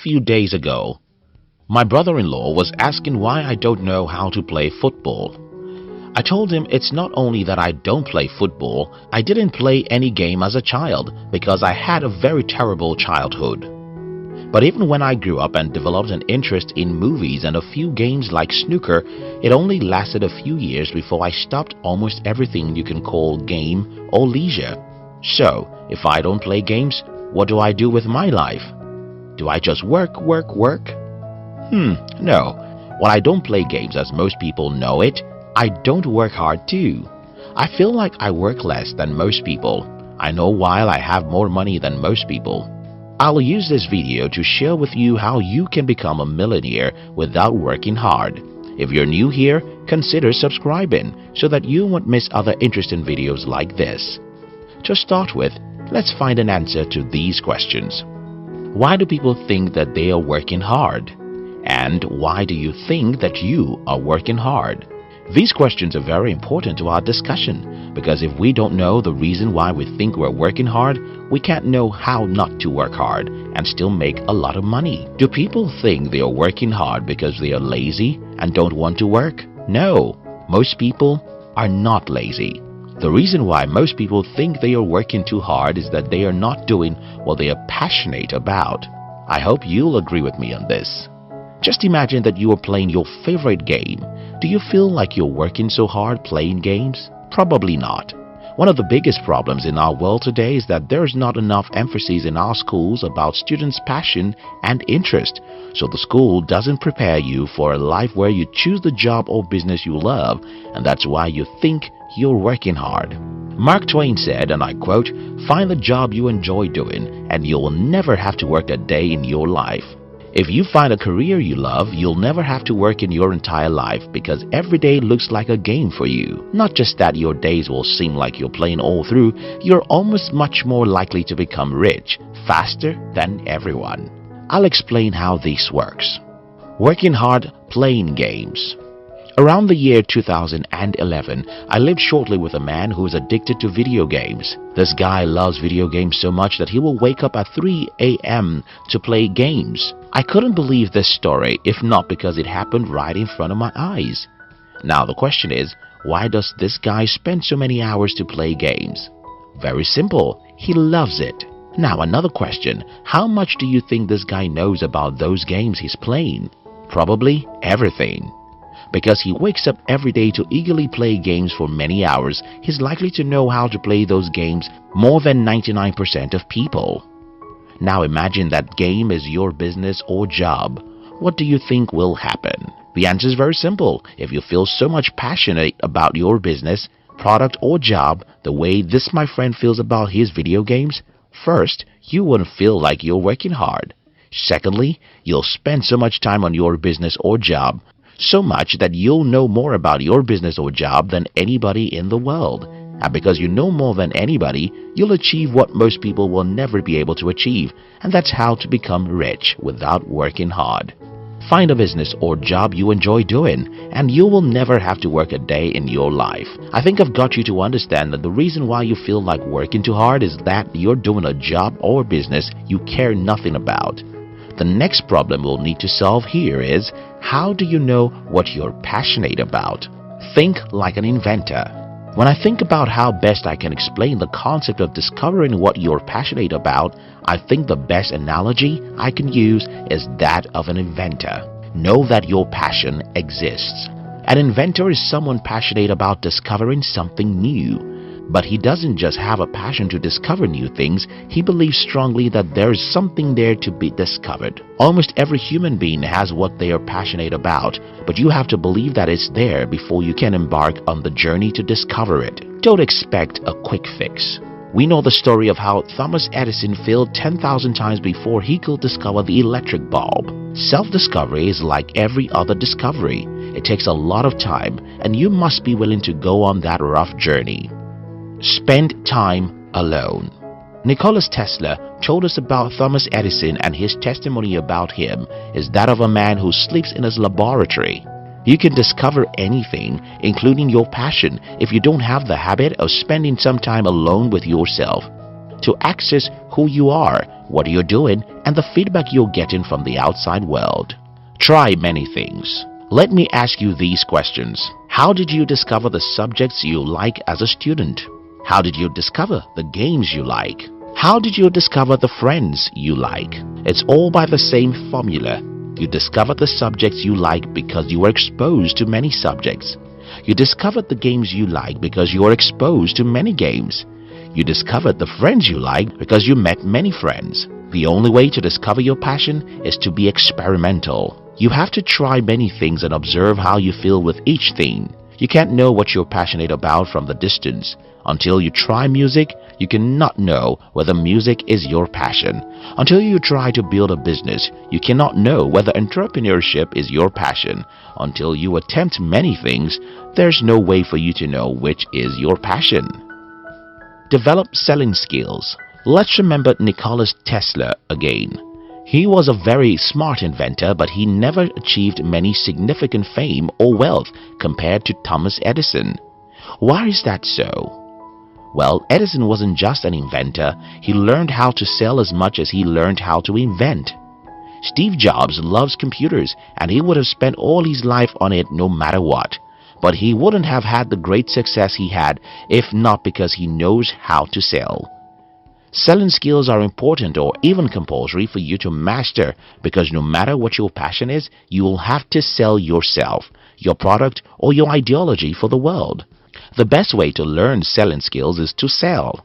few days ago, my brother-in-law was asking why I don't know how to play football. I told him it's not only that I don't play football, I didn't play any game as a child because I had a very terrible childhood. But even when I grew up and developed an interest in movies and a few games like snooker, it only lasted a few years before I stopped almost everything you can call game or leisure. So, if I don't play games, what do I do with my life? Do I just work? No. While I don't play games as most people know it, I don't work hard too. I feel like I work less than most people. I know while I have more money than most people. I'll use this video to share with you how you can become a millionaire without working hard. If you're new here, consider subscribing so that you won't miss other interesting videos like this. To start with, let's find an answer to these questions. Why do people think that they are working hard? And why do you think that you are working hard? These questions are very important to our discussion because if we don't know the reason why we think we're working hard, we can't know how not to work hard and still make a lot of money. Do people think they are working hard because they are lazy and don't want to work? No, most people are not lazy. The reason why most people think they are working too hard is that they are not doing what they are passionate about. I hope you'll agree with me on this. Just imagine that you are playing your favorite game. Do you feel like you're working so hard playing games? Probably not. One of the biggest problems in our world today is that there is not enough emphasis in our schools about students' passion and interest. So the school doesn't prepare you for a life where you choose the job or business you love, and that's why you think you're working hard. Mark Twain said, and I quote, "Find the job you enjoy doing and you will never have to work a day in your life." If you find a career you love, you'll never have to work in your entire life because every day looks like a game for you. Not just that your days will seem like you're playing all through, you're almost much more likely to become rich, faster than everyone. I'll explain how this works. Working hard, playing games. Around the year 2011, I lived shortly with a man who is addicted to video games. This guy loves video games so much that he will wake up at 3 a.m. to play games. I couldn't believe this story if not because it happened right in front of my eyes. Now the question is, why does this guy spend so many hours to play games? Very simple, he loves it. Now another question, how much do you think this guy knows about those games he's playing? Probably everything. Because he wakes up every day to eagerly play games for many hours, he's likely to know how to play those games more than 99% of people. Now imagine that game is your business or job. What do you think will happen? The answer is very simple. If you feel so much passionate about your business, product or job the way this my friend feels about his video games, first, you wouldn't feel like you're working hard. Secondly, you'll spend so much time on your business or job, so much that you'll know more about your business or job than anybody in the world. And because you know more than anybody, you'll achieve what most people will never be able to achieve, and that's how to become rich without working hard. Find a business or job you enjoy doing, and you will never have to work a day in your life. I think I've got you to understand that the reason why you feel like working too hard is that you're doing a job or business you care nothing about. The next problem we'll need to solve here is, how do you know what you're passionate about? Think like an inventor. When I think about how best I can explain the concept of discovering what you're passionate about, I think the best analogy I can use is that of an inventor. Know that your passion exists. An inventor is someone passionate about discovering something new. But he doesn't just have a passion to discover new things, he believes strongly that there is something there to be discovered. Almost every human being has what they are passionate about, but you have to believe that it's there before you can embark on the journey to discover it. Don't expect a quick fix. We know the story of how Thomas Edison failed 10,000 times before he could discover the electric bulb. Self-discovery is like every other discovery. It takes a lot of time, and you must be willing to go on that rough journey. Spend time alone. Nikola Tesla told us about Thomas Edison, and his testimony about him is that of a man who sleeps in his laboratory. You can discover anything, including your passion, if you don't have the habit of spending some time alone with yourself. to access who you are, what you're doing, and the feedback you're getting from the outside world. Try many things. Let me ask you these questions. How did you discover the subjects you like as a student? How did you discover the games you like? How did you discover the friends you like? It's all by the same formula. You discovered the subjects you like because you were exposed to many subjects. You discovered the games you like because you were exposed to many games. You discovered the friends you like because you met many friends. The only way to discover your passion is to be experimental. You have to try many things and observe how you feel with each thing. You can't know what you're passionate about from the distance. Until you try music, you cannot know whether music is your passion. Until you try to build a business, you cannot know whether entrepreneurship is your passion. Until you attempt many things, there's no way for you to know which is your passion. Develop selling skills. Let's remember Nikola Tesla again. He was a very smart inventor, but he never achieved many significant fame or wealth compared to Thomas Edison. Why is that so? Well, Edison wasn't just an inventor, he learned how to sell as much as he learned how to invent. Steve Jobs loves computers and he would have spent all his life on it no matter what. But he wouldn't have had the great success he had if not because he knows how to sell. Selling skills are important or even compulsory for you to master because no matter what your passion is, you will have to sell yourself, your product, or your ideology for the world. The best way to learn selling skills is to sell.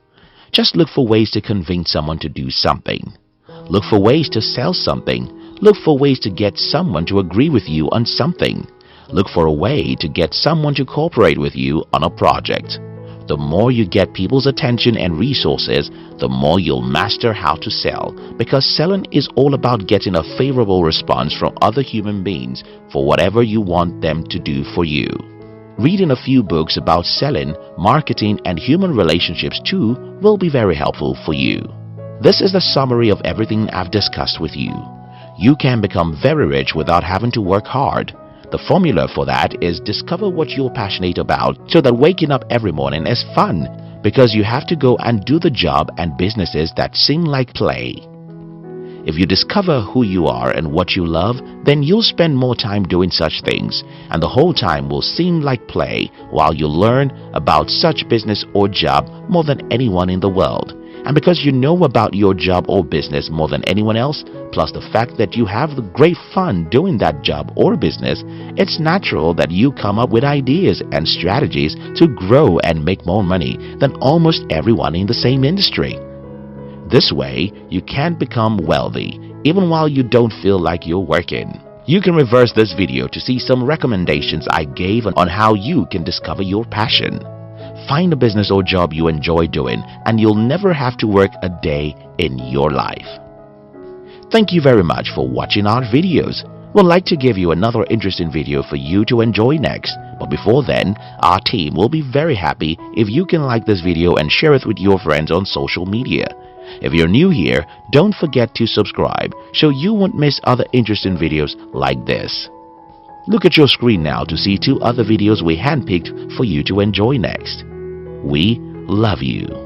Just look for ways to convince someone to do something. Look for ways to sell something. Look for ways to get someone to agree with you on something. Look for a way to get someone to cooperate with you on a project. The more you get people's attention and resources, the more you'll master how to sell, because selling is all about getting a favorable response from other human beings for whatever you want them to do for you. Reading a few books about selling, marketing, and human relationships too will be very helpful for you. This is the summary of everything I've discussed with you. You can become very rich without having to work hard. The formula for that is discover what you're passionate about so that waking up every morning is fun, because you have to go and do the job and businesses that seem like play. If you discover who you are and what you love, then you'll spend more time doing such things, and the whole time will seem like play while you learn about such business or job more than anyone in the world. And because you know about your job or business more than anyone else, plus the fact that you have the great fun doing that job or business, it's natural that you come up with ideas and strategies to grow and make more money than almost everyone in the same industry. This way, you can become wealthy even while you don't feel like you're working. You can reverse this video to see some recommendations I gave on how you can discover your passion. Find a business or job you enjoy doing and you'll never have to work a day in your life. Thank you very much for watching our videos. We'd like to give you another interesting video for you to enjoy next. But before then, our team will be very happy if you can like this video and share it with your friends on social media. If you're new here, don't forget to subscribe so you won't miss other interesting videos like this. Look at your screen now to see 2 other videos we handpicked for you to enjoy next. We love you.